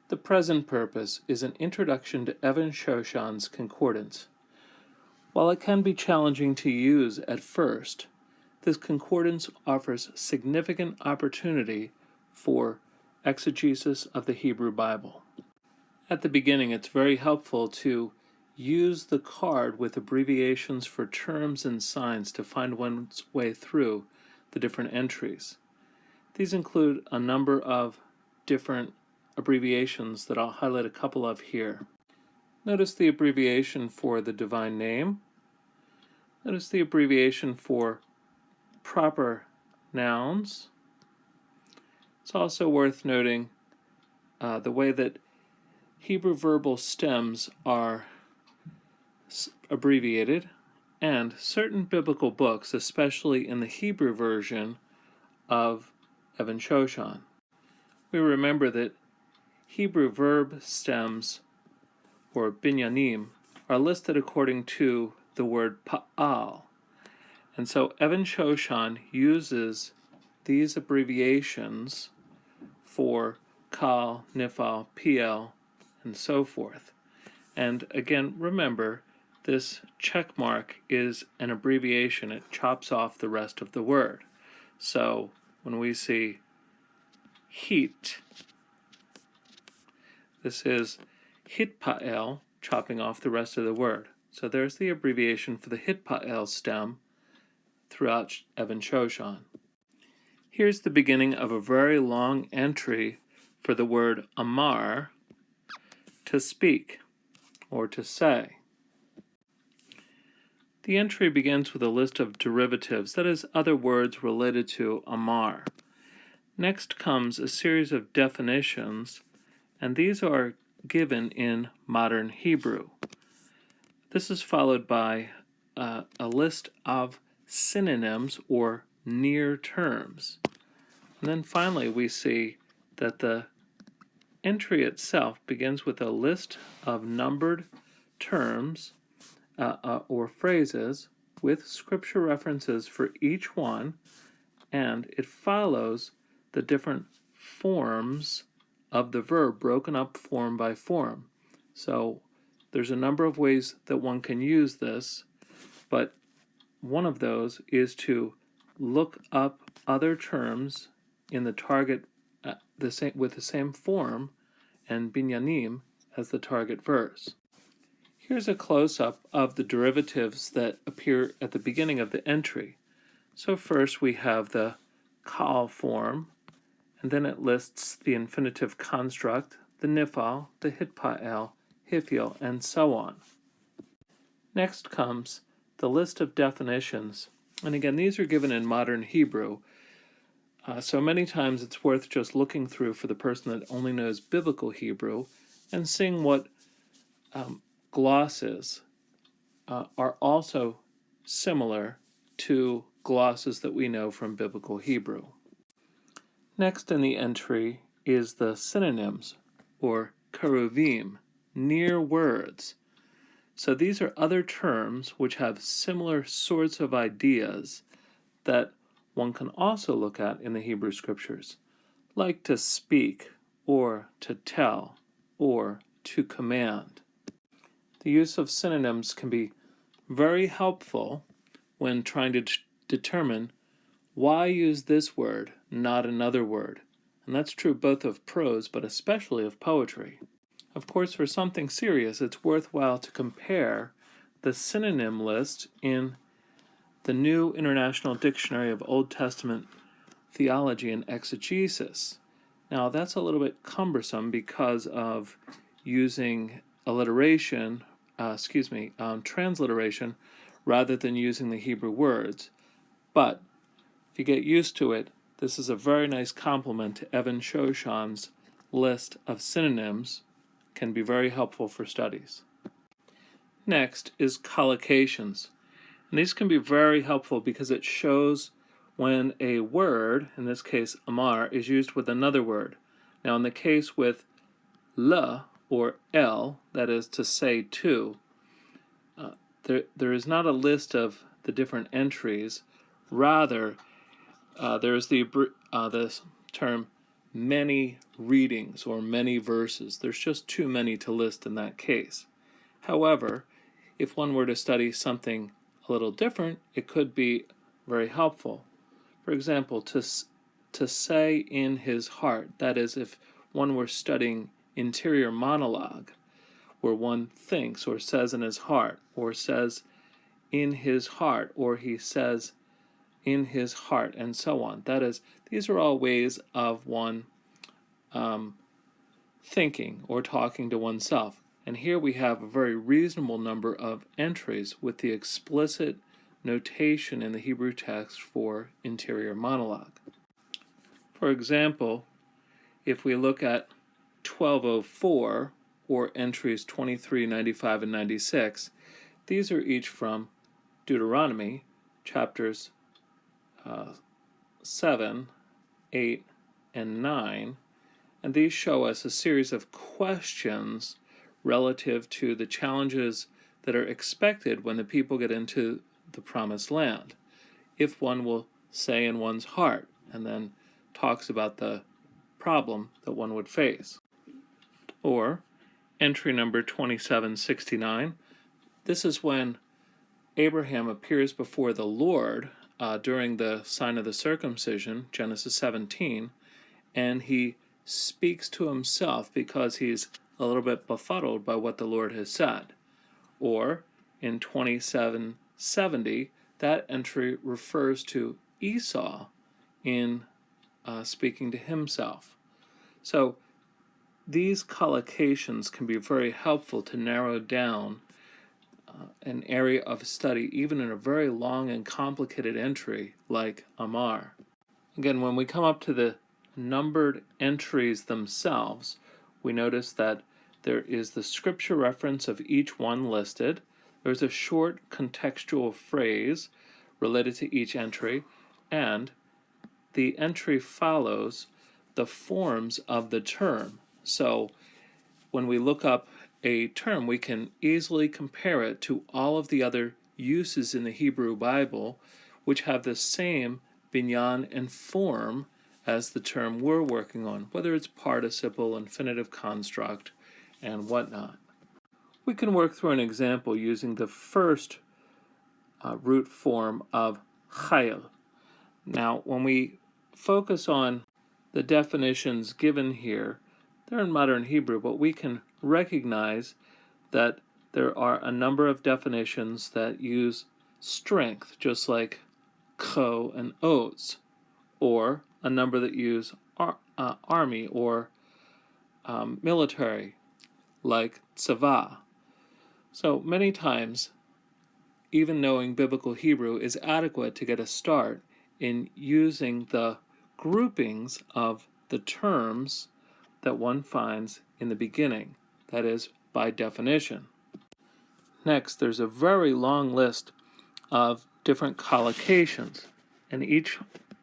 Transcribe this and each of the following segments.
The present purpose is an introduction to Even-Shoshan's Concordance. While it can be challenging to use at first, this concordance offers significant opportunity for exegesis of the Hebrew Bible. At the beginning, it's very helpful to use the card with abbreviations for terms and signs to find one's way through the different entries. These include a number of different abbreviations that I'll highlight a couple of here. Notice the abbreviation for the divine name. Notice the abbreviation for proper nouns. It's also worth noting the way that Hebrew verbal stems are abbreviated, and certain biblical books, especially in the Hebrew version of Even-Shoshan. We remember that Hebrew verb stems, or binyanim, are listed according to the word pa'al. And so Even-Shoshan uses these abbreviations for kal, nifal, piel, and so forth. And again, remember, this check mark is an abbreviation. It chops off the rest of the word. So when we see heat, this is hitpa'el, chopping off the rest of the word. So there's the abbreviation for the hitpa'el stem throughout Even-Shoshan. Here's the beginning of a very long entry for the word amar, to speak or to say. The entry begins with a list of derivatives, that is, other words related to amar. Next comes a series of definitions, and these are given in modern Hebrew. This is followed by a list of synonyms or near terms. And then finally we see that the entry itself begins with a list of numbered terms or phrases with scripture references for each one, and it follows the different forms of the verb broken up form by form. So there's a number of ways that one can use this, but one of those is to look up other terms in the target with the same form and binyanim as the target verse. Here's a close-up of the derivatives that appear at the beginning of the entry. So first we have the kal form, and then it lists the infinitive construct, the nifal, the hitpa'el, hiphil, and so on. Next comes the list of definitions, and again, these are given in modern Hebrew, so many times it's worth just looking through for the person that only knows biblical Hebrew and seeing what glosses are also similar to glosses that we know from biblical Hebrew. Next in the entry is the synonyms, or keruvim, near words. So these are other terms which have similar sorts of ideas that one can also look at in the Hebrew Scriptures, like to speak, or to tell, or to command. The use of synonyms can be very helpful when trying to determine why use this word, not another word. And that's true both of prose, but especially of poetry. Of course, for something serious, it's worthwhile to compare the synonym list in the New International Dictionary of Old Testament Theology and Exegesis. Now, that's a little bit cumbersome because of using transliteration rather than using the Hebrew words. But if you get used to it, this is a very nice complement to Even-Shoshan's list of synonyms, can be very helpful for studies. Next is collocations. And these can be very helpful because it shows when a word, in this case amar, is used with another word. Now in the case with le or el, that is to say to, there is not a list of the different entries. Rather, there is the term many readings or many verses. There's just too many to list in that case. However, if one were to study something a little different, it could be very helpful. For example, to say in his heart, that is, if one were studying interior monologue, where one thinks or says in his heart, or says in his heart, or he says in his heart, and so on. That is, these are all ways of one thinking or talking to oneself. And here we have a very reasonable number of entries with the explicit notation in the Hebrew text for interior monologue. For example, if we look at 1204, or entries 23, 95, and 96, these are each from Deuteronomy, chapters 7, 8, and 9, and these show us a series of questions relative to the challenges that are expected when the people get into the promised land. If one will say in one's heart, and then talks about the problem that one would face. Or entry number 2769, this is when Abraham appears before the Lord during the sign of the circumcision, Genesis 17, and he speaks to himself because he's a little bit befuddled by what the Lord has said. Or in 2770, that entry refers to Esau in speaking to himself. So these collocations can be very helpful to narrow down an area of study, even in a very long and complicated entry like Amar. Again, when we come up to the numbered entries themselves, we notice that there is the scripture reference of each one listed. There's a short contextual phrase related to each entry, and the entry follows the forms of the term. So when we look up a term, we can easily compare it to all of the other uses in the Hebrew Bible, which have the same binyan and form as the term we're working on, whether it's participle, infinitive construct, and whatnot. We can work through an example using the first root form of chayil. Now, when we focus on the definitions given here, they're in modern Hebrew, but we can recognize that there are a number of definitions that use strength, just like ko and oz, or a number that use army or military, like tzava. So many times, even knowing biblical Hebrew is adequate to get a start in using the groupings of the terms that one finds in the beginning, that is, by definition. Next, there's a very long list of different collocations, and each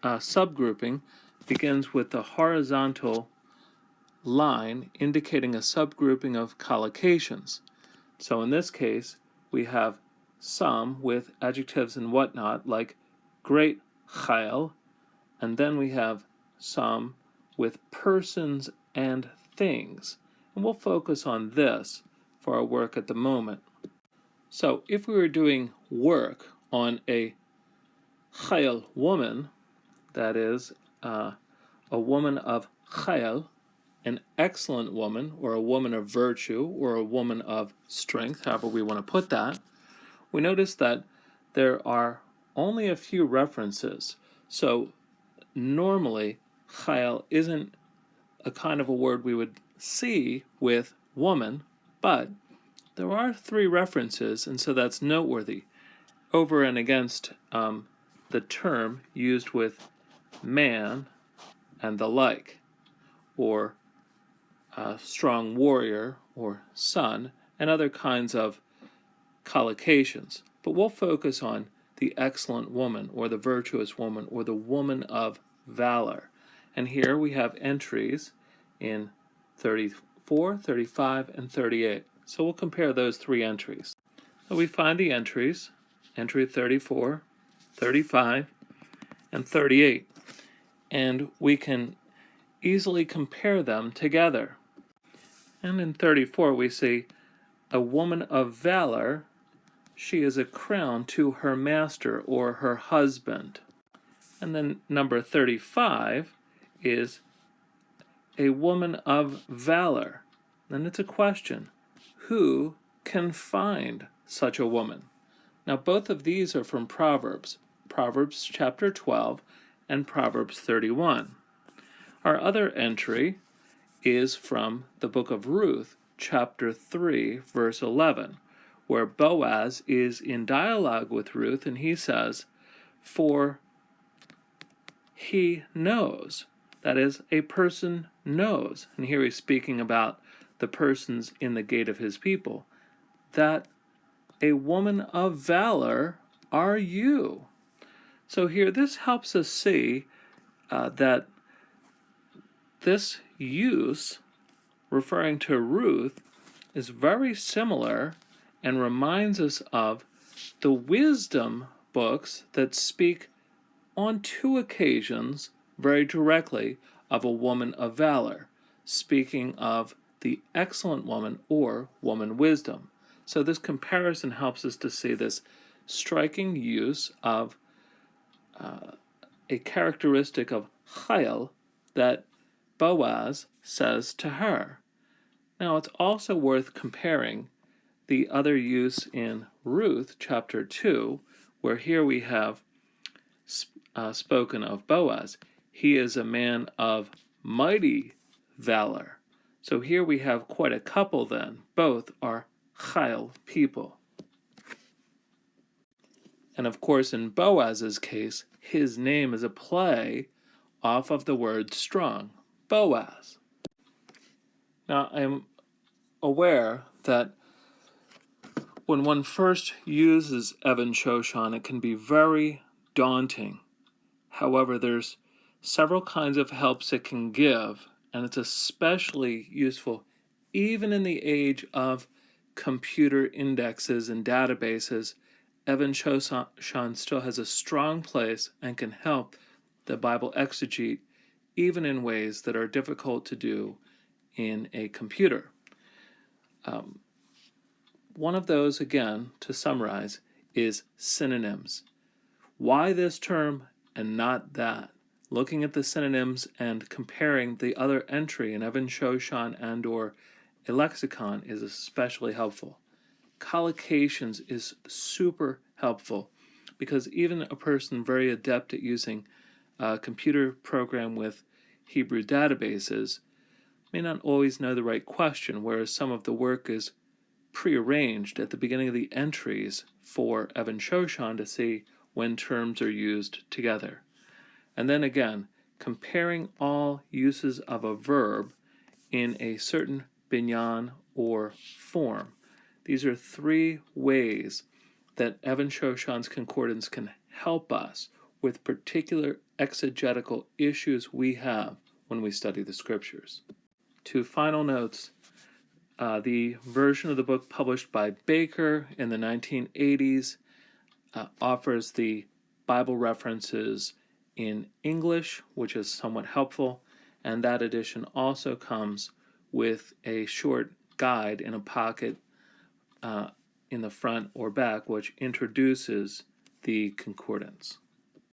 subgrouping begins with the horizontal line indicating a subgrouping of collocations. So in this case, we have some with adjectives and whatnot, like great chayil, and then we have some with persons and things. And we'll focus on this for our work at the moment. So if we were doing work on a chayil woman, that is, a woman of chayil, an excellent woman, or a woman of virtue, or a woman of strength, however we want to put that, we notice that there are only a few references. So normally, chayil isn't a kind of a word we would see with woman, but there are 3 references, and so that's noteworthy, over and against the term used with man and the like, or strong warrior or son, and other kinds of collocations. But we'll focus on the excellent woman, or the virtuous woman, or the woman of valor. And here we have entries in 34, 35, and 38. So we'll compare those 3 entries. So we find the entries, entry 34, 35, and 38. And we can easily compare them together. And in 34 we see, a woman of valor, she is a crown to her master or her husband. And then number 35 is a woman of valor. Then it's a question, who can find such a woman? Now both of these are from Proverbs, Proverbs chapter 12 and Proverbs 31. Our other entry is from the book of Ruth, chapter 3, verse 11, where Boaz is in dialogue with Ruth, and he says, for he knows, that is, a person knows, and here he's speaking about the persons in the gate of his people, that a woman of valor are you. So here, this helps us see that this use, referring to Ruth, is very similar and reminds us of the wisdom books that speak on 2 occasions very directly of a woman of valor, speaking of the excellent woman or woman wisdom. So this comparison helps us to see this striking use of a characteristic of Chayil that Boaz says to her. Now it's also worth comparing the other use in Ruth chapter 2, where here we have spoken of Boaz. He is a man of mighty valor. So here we have quite a couple then. Both are Chayil people. And of course, in Boaz's case, his name is a play off of the word strong, Boaz. Now, I'm aware that when one first uses Even-Shoshan, it can be very daunting. However, there's several kinds of helps it can give, and it's especially useful even in the age of computer indexes and databases. Even-Shoshan still has a strong place and can help the Bible exegete even in ways that are difficult to do in a computer. One of those, again, to summarize, is synonyms. Why this term and not that? Looking at the synonyms and comparing the other entry in Even-Shoshan and or a lexicon is especially helpful. Collocations is super helpful because even a person very adept at using a computer program with Hebrew databases may not always know the right question, whereas some of the work is prearranged at the beginning of the entries for Even-Shoshan to see when terms are used together. And then again, comparing all uses of a verb in a certain binyan or form. These are 3 ways that Even-Shoshan's concordance can help us with particular exegetical issues we have when we study the scriptures. 2 final notes. The version of the book published by Baker in the 1980s offers the Bible references in English, which is somewhat helpful, and that edition also comes with a short guide in a pocket in the front or back, which introduces the concordance.